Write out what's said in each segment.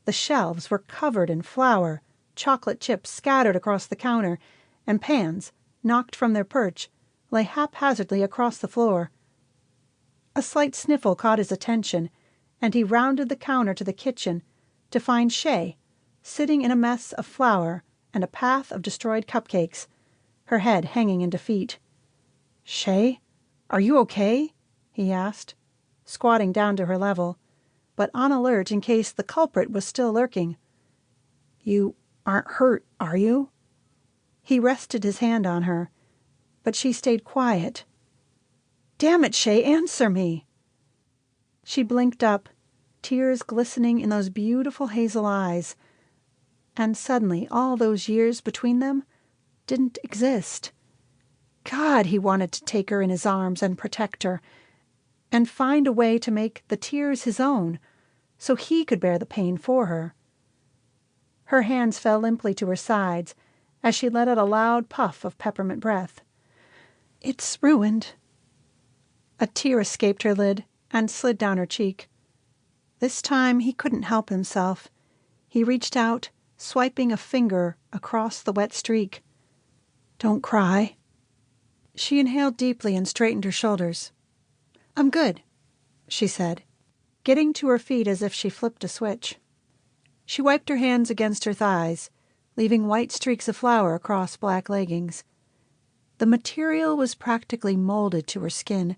The shelves were covered in flour, chocolate chips scattered across the counter, and pans, knocked from their perch, lay haphazardly across the floor. A slight sniffle caught his attention, and he rounded the counter to the kitchen to find Shay sitting in a mess of flour and a path of destroyed cupcakes, her head hanging in defeat. "Shay, are you okay?" he asked, squatting down to her level, but on alert in case the culprit was still lurking. "You aren't hurt, are you?" He rested his hand on her, but she stayed quiet. "Damn it, Shay, answer me!" She blinked up, tears glistening in those beautiful hazel eyes, and suddenly all those years between them didn't exist. God, he wanted to take her in his arms and protect her, and find a way to make the tears his own, so he could bear the pain for her. Her hands fell limply to her sides as she let out a loud puff of peppermint breath. "It's ruined." A tear escaped her lid and slid down her cheek. This time he couldn't help himself. He reached out, swiping a finger across the wet streak. "Don't cry." She inhaled deeply and straightened her shoulders. "I'm good," she said, getting to her feet as if she flipped a switch. She wiped her hands against her thighs, leaving white streaks of flour across black leggings. The material was practically molded to her skin,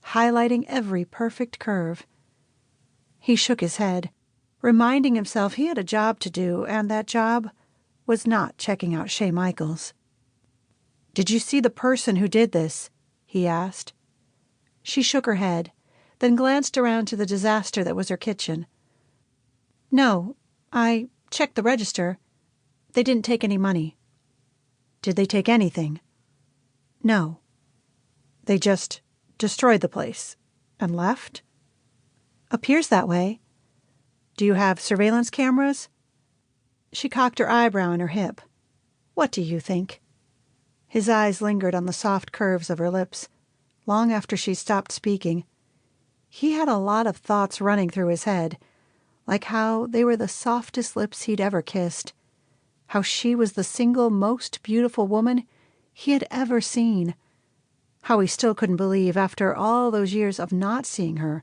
highlighting every perfect curve. He shook his head, reminding himself he had a job to do, and that job was not checking out Shay Michaels. "Did you see the person who did this?" he asked. She shook her head, then glanced around to the disaster that was her kitchen. "No, I checked the register. They didn't take any money." "Did they take anything?" "No." "They just destroyed the place and left?" "Appears that way." "Do you have surveillance cameras?" She cocked her eyebrow on her hip. "What do you think?" His eyes lingered on the soft curves of her lips, long after she stopped speaking. He had a lot of thoughts running through his head, like how they were the softest lips he'd ever kissed, how she was the single most beautiful woman he had ever seen, how he still couldn't believe, after all those years of not seeing her,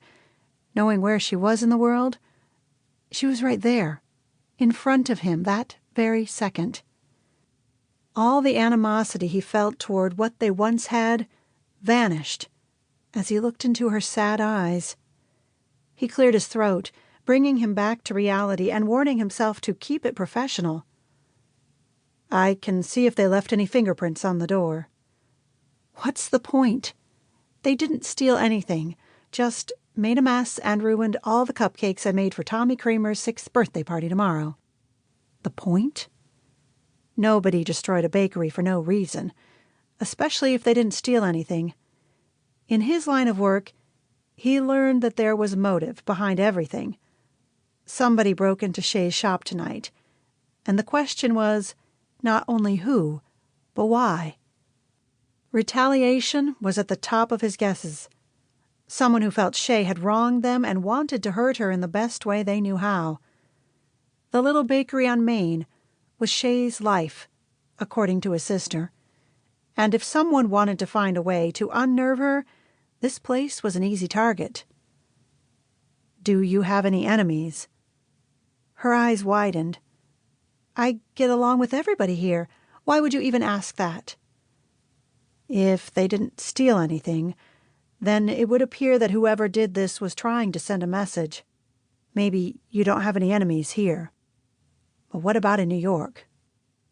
knowing where she was in the world, she was right there, in front of him that very second. All the animosity he felt toward what they once had vanished as he looked into her sad eyes. He cleared his throat, bringing him back to reality and warning himself to keep it professional. "I can see if they left any fingerprints on the door." "What's the point? They didn't steal anything, just made a mess and ruined all the cupcakes I made for Tommy Kramer's 6th birthday party tomorrow." The point? Nobody destroyed a bakery for no reason, especially if they didn't steal anything. In his line of work, he learned that there was motive behind everything. Somebody broke into Shay's shop tonight, and the question was not only who, but why. Retaliation was at the top of his guesses. Someone who felt Shay had wronged them and wanted to hurt her in the best way they knew how. The little bakery on Main was Shay's life, according to his sister, and if someone wanted to find a way to unnerve her, this place was an easy target. "Do you have any enemies?" Her eyes widened. "I get along with everybody here. Why would you even ask that?" If they didn't steal anything, then it would appear that whoever did this was trying to send a message. Maybe you don't have any enemies here. But what about in New York?